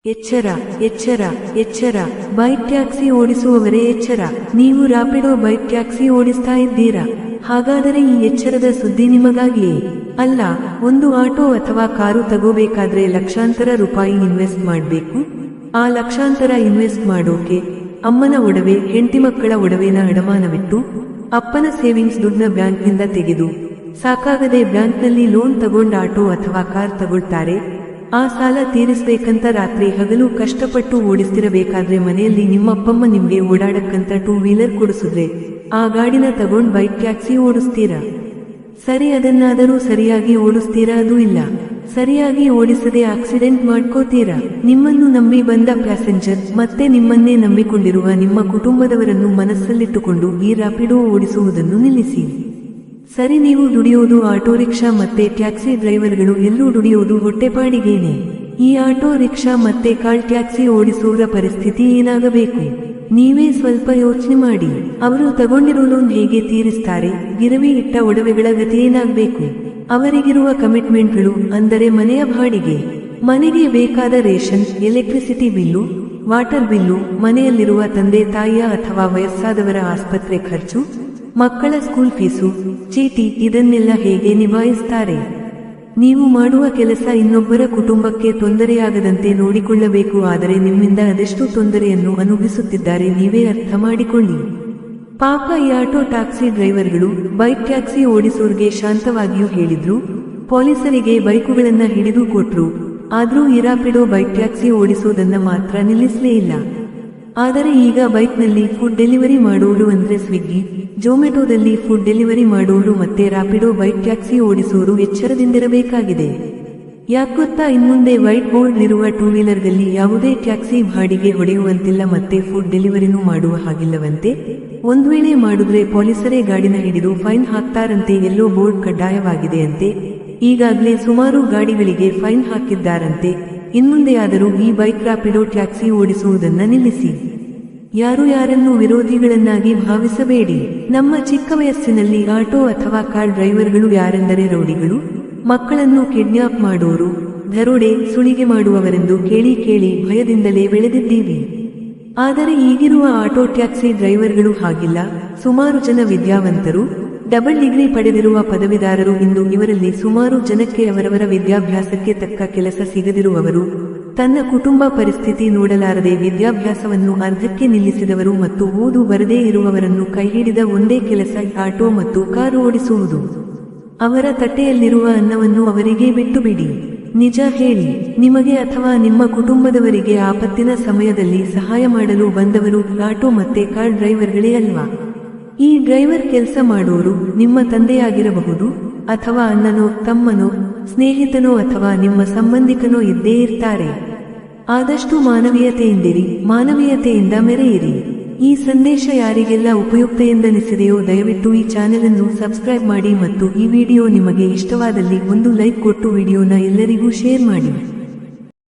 ಎಚ್ಚರ ಎಚ್ಚರ ಎಚ್ಚರ ಬೈಕ್ ಟ್ಯಾಕ್ಸಿ ಓಡಿಸುವವರೇ ಎಚ್ಚರ. ನೀವು ರಾಪಿಡೋ ಬೈಕ್ ಟ್ಯಾಕ್ಸಿ ಓಡಿಸ್ತಾ ಇದ್ದೀರಾ? ಹಾಗಾದರೆ ಈ ಎಚ್ಚರದ ಸುದ್ದಿ ನಿಮಗಾಗಿಯೇ ಅಲ್ಲ. ಒಂದು ಆಟೋ ಅಥವಾ ಕಾರು ತಗೋಬೇಕಾದ್ರೆ ಲಕ್ಷಾಂತರ ರೂಪಾಯಿ ಇನ್ವೆಸ್ಟ್ ಮಾಡಬೇಕು. ಆ ಲಕ್ಷಾಂತರ ಇನ್ವೆಸ್ಟ್ ಮಾಡೋಕೆ ಅಮ್ಮನ ಒಡವೆ, ಹೆಂಡತಿ ಮಕ್ಕಳ ಒಡವೆನ ಅಡಮಾನವಿಟ್ಟು ಅಪ್ಪನ ಸೇವಿಂಗ್ಸ್ ದುಡ್ಡನ್ನ ಬ್ಯಾಂಕ್ನಿಂದ ತೆಗೆದು ಸಾಕಾಗದೆ ಬ್ಯಾಂಕ್ನಲ್ಲಿ ಲೋನ್ ತಗೊಂಡು ಆಟೋ ಅಥವಾ ಕಾರ್ ತಗೊಳ್ತಾರೆ. ಆ ಸಾಲ ತೀರಿಸಬೇಕಂತ ರಾತ್ರಿ ಹಗಲು ಕಷ್ಟಪಟ್ಟು ಓಡಿಸ್ತಿರಬೇಕಾದ್ರೆ ಮನೆಯಲ್ಲಿ ನಿಮ್ಮಪ್ಪಮ್ಮ ನಿಮ್ಗೆ ಓಡಾಡಕ್ಕಂತ ಟೂ ವೀಲರ್ ಕೊಡಿಸಿದ್ರೆ ಆ ಗಾಡಿನ ತಗೊಂಡ್ ಬೈಕ್ ಟ್ಯಾಕ್ಸಿ ಓಡಿಸ್ತೀರಾ? ಸರಿ, ಅದನ್ನಾದರೂ ಸರಿಯಾಗಿ ಓಡಿಸ್ತೀರಾ? ಅದು ಇಲ್ಲ. ಸರಿಯಾಗಿ ಓಡಿಸದೆ ಆಕ್ಸಿಡೆಂಟ್ ಮಾಡ್ಕೋತೀರಾ. ನಿಮ್ಮನ್ನು ನಂಬಿ ಬಂದ ಪ್ಯಾಸೆಂಜರ್ ಮತ್ತೆ ನಿಮ್ಮನ್ನೇ ನಂಬಿಕೊಂಡಿರುವ ನಿಮ್ಮ ಕುಟುಂಬದವರನ್ನು ಮನಸ್ಸಲ್ಲಿಟ್ಟುಕೊಂಡು ಈ ರಾಪಿಡೋ ಓಡಿಸುವುದನ್ನು ನಿಲ್ಲಿಸಿ. ಸರಿ, ನೀವು ದುಡಿಯೋದು ಆಟೋ ರಿಕ್ಷಾ ಮತ್ತೆ ಟ್ಯಾಕ್ಸಿ ಡ್ರೈವರ್ಗಳು ಎಲ್ಲರೂ ದುಡಿಯೋದು ಹೊಟ್ಟೆಪಾಡಿಗೇನೆ. ಈ ಆಟೋ ರಿಕ್ಷಾ ಮತ್ತೆ ಕಾಲ್ ಟ್ಯಾಕ್ಸಿ ಓಡಿಸುವರ ಪರಿಸ್ಥಿತಿ ಏನಾಗಬೇಕು? ನೀವೇ ಸ್ವಲ್ಪ ಯೋಚನೆ ಮಾಡಿ. ಅವರು ತಗೊಂಡಿರೋ ಲೋನ್ ಹೇಗೆ ತೀರಿಸ್ತಾರೆ? ಗಿರವಿ ಇಟ್ಟ ಒಡವೆಗಳ ಗತಿ ಏನಾಗಬೇಕು? ಅವರಿಗಿರುವ ಕಮಿಟ್ಮೆಂಟ್ಗಳು, ಅಂದರೆ ಮನೆಯ ಬಾಡಿಗೆ, ಮನೆಗೆ ಬೇಕಾದ ration, electricity bill, water bill, ಮನೆಯಲ್ಲಿರುವ ತಂದೆ ತಾಯಿಯ ಅಥವಾ ವಯಸ್ಸಾದವರ ಆಸ್ಪತ್ರೆ ಖರ್ಚು, ಮಕ್ಕಳ ಸ್ಕೂಲ್ ಫೀಸು, ಚೀಟಿ, ಇದನ್ನೆಲ್ಲ ಹೇಗೆ ನಿಭಾಯಿಸ್ತಾರೆ? ನೀವು ಮಾಡುವ ಕೆಲಸ ಇನ್ನೊಬ್ಬರ ಕುಟುಂಬಕ್ಕೆ ತೊಂದರೆಯಾಗದಂತೆ ನೋಡಿಕೊಳ್ಳಬೇಕು. ಆದರೆ ನಿಮ್ಮಿಂದ ಅದೆಷ್ಟು ತೊಂದರೆಯನ್ನು ಅನುಭವಿಸುತ್ತಿದ್ದಾರೆ ನೀವೇ ಅರ್ಥ ಮಾಡಿಕೊಳ್ಳಿ. ಪಾಪ ಈ ಆಟೋ ಟ್ಯಾಕ್ಸಿ ಡ್ರೈವರ್ಗಳು ಬೈಕ್ ಟ್ಯಾಕ್ಸಿ ಓಡಿಸೋರ್ಗೆ ಶಾಂತವಾಗಿಯೂ ಹೇಳಿದ್ರು, ಪೊಲೀಸರಿಗೆ ಬೈಕುಗಳನ್ನ ಹಿಡಿದು ಕೊಟ್ರು. ಆದ್ರೂ ಈ ರಾಪಿಡೋ ಬೈಕ್ ಟ್ಯಾಕ್ಸಿ ಓಡಿಸೋದನ್ನ ಮಾತ್ರ ನಿಲ್ಲಿಸಲೇ ಇಲ್ಲ. ಆದರೆ ಈಗ ಬೈಕ್ನಲ್ಲಿ ಫುಡ್ ಡೆಲಿವರಿ ಮಾಡೋರು ಅಂದ್ರೆ ಸ್ವಿಗ್ಗಿ, ಜೊಮ್ಯಾಟೋದಲ್ಲಿ ಫುಡ್ ಡೆಲಿವರಿ ಮಾಡೋರು ಮತ್ತೆ ರಾಪಿಡೋ ಬೈಕ್ ಟ್ಯಾಕ್ಸಿ ಓಡಿಸೋರು ಎಚ್ಚರದಿಂದಿರಬೇಕಾಗಿದೆ. ಯಾಕೊತ್ತಾ? ಇನ್ಮುಂದೆ ವೈಟ್ ಬೋರ್ಡ್ ಇರುವ ಟೂ ವೀಲರ್ಗಳಲ್ಲಿ ಯಾವುದೇ ಟ್ಯಾಕ್ಸಿ ಬಾಡಿಗೆ ಹೊಡೆಯುವಂತಿಲ್ಲ ಮತ್ತೆ ಫುಡ್ ಡೆಲಿವರಿನೂ ಮಾಡುವ ಹಾಗಿಲ್ಲವಂತೆ. ಒಂದ್ ವೇಳೆ ಮಾಡಿದ್ರೆ ಪೊಲೀಸರೇ ಗಾಡಿನ ಹಿಡಿದು ಫೈನ್ ಹಾಕ್ತಾರಂತೆ. ಎಲ್ಲೋ ಬೋರ್ಡ್ ಕಡ್ಡಾಯವಾಗಿದೆ ಅಂತೆ. ಈಗಾಗಲೇ ಸುಮಾರು ಗಾಡಿಗಳಿಗೆ ಫೈನ್ ಹಾಕಿದ್ದಾರಂತೆ. ಇನ್ಮುಂದೆಯಾದರೂ ಈ ಬೈಕ್ ರಾಪಿಡೋ ಟ್ಯಾಕ್ಸಿ ಓಡಿಸುವುದನ್ನ ನಿಲ್ಲಿಸಿ. ಯಾರನ್ನೂ ವಿರೋಧಿಗಳನ್ನಾಗಿ ಭಾವಿಸಬೇಡಿ. ನಮ್ಮ ಚಿಕ್ಕ ವಯಸ್ಸಿನಲ್ಲಿ ಆಟೋ ಅಥವಾ ಕಾರ್ ಡ್ರೈವರ್ಗಳು ಯಾರೆಂದರೆ ರೌಡಿಗಳು, ಮಕ್ಕಳನ್ನು ಕಿಡ್ನಾಪ್ ಮಾಡೋರು, ದರೋಡೆ, ಸುಳಿಗೆ ಮಾಡುವವರೆಂದು ಕೇಳಿ ಭಯದಿಂದಲೇ ಬೆಳೆದಿದ್ದೀವಿ. ಆದರೆ ಈಗಿರುವ ಆಟೋ ಟ್ಯಾಕ್ಸಿ ಡ್ರೈವರ್ಗಳು ಹಾಗಿಲ್ಲ. ಸುಮಾರು ಜನ ವಿದ್ಯಾವಂತರು, ಡಬಲ್ ಡಿಗ್ರಿ ಪಡೆದಿರುವ ಪದವೀಧರರು. ಇಂದು ಇವರಲ್ಲಿ ಸುಮಾರು ಜನಕ್ಕೆ ಅವರವರ ವಿದ್ಯಾಭ್ಯಾಸಕ್ಕೆ ತಕ್ಕ ಕೆಲಸ ಸಿಗದಿರುವವರು, ತನ್ನ ಕುಟುಂಬ ಪರಿಸ್ಥಿತಿ ನೋಡಲಾರದೆ ವಿದ್ಯಾಭ್ಯಾಸವನ್ನು ಅರ್ಧಕ್ಕೆ ನಿಲ್ಲಿಸಿದವರು ಮತ್ತು ಓದು ಬರದೇ ಇರುವವರನ್ನು ಕೈಹಿಡಿದ ಒಂದೇ ಕೆಲಸ ಆಟೋ ಮತ್ತು ಕಾರು ಓಡಿಸುವುದು. ಅವರ ತಟ್ಟೆಯಲ್ಲಿರುವ ಅನ್ನವನ್ನು ಅವರಿಗೆ ಬಿಟ್ಟು ಬಿಡಿ. ನಿಜ ಹೇಳಿ, ನಿಮಗೆ ಅಥವಾ ನಿಮ್ಮ ಕುಟುಂಬದವರಿಗೆ ಆಪತ್ತಿನ ಸಮಯದಲ್ಲಿ ಸಹಾಯ ಮಾಡಲು ಬಂದವರು ಆಟೋ ಮತ್ತೆ ಕಾರ್ ಡ್ರೈವರ್ಗಳೇ ಅಲ್ವಾ? ಈ ಡ್ರೈವರ್ ಕೆಲಸ ಮಾಡೋರು ನಿಮ್ಮ ತಂದೆಯಾಗಿರಬಹುದು, ಅಥವಾ ಅಣ್ಣನೋ, ತಮ್ಮನೋ, ಸ್ನೇಹಿತನೋ ಅಥವಾ ನಿಮ್ಮ ಸಂಬಂಧಿಕನೋ ಇದ್ದೇ ಇರ್ತಾರೆ. ಆದಷ್ಟು ಮಾನವೀಯತೆಯಿಂದಿರಿ, ಮಾನವೀಯತೆಯಿಂದ ಮೆರೆಯಿರಿ. ಈ ಸಂದೇಶ ಯಾರಿಗೆಲ್ಲ ಉಪಯುಕ್ತ ಎಂದನಿಸಿದೆಯೋ ದಯವಿಟ್ಟು ಈ ಚಾನೆಲ್ ಅನ್ನು ಸಬ್ಸ್ಕ್ರೈಬ್ ಮಾಡಿ ಮತ್ತು ಈ ವಿಡಿಯೋ ನಿಮಗೆ ಇಷ್ಟವಾದಲ್ಲಿ ಒಂದು ಲೈಕ್ ಕೊಟ್ಟು ವಿಡಿಯೋನ ಎಲ್ಲರಿಗೂ ಶೇರ್ ಮಾಡಿ.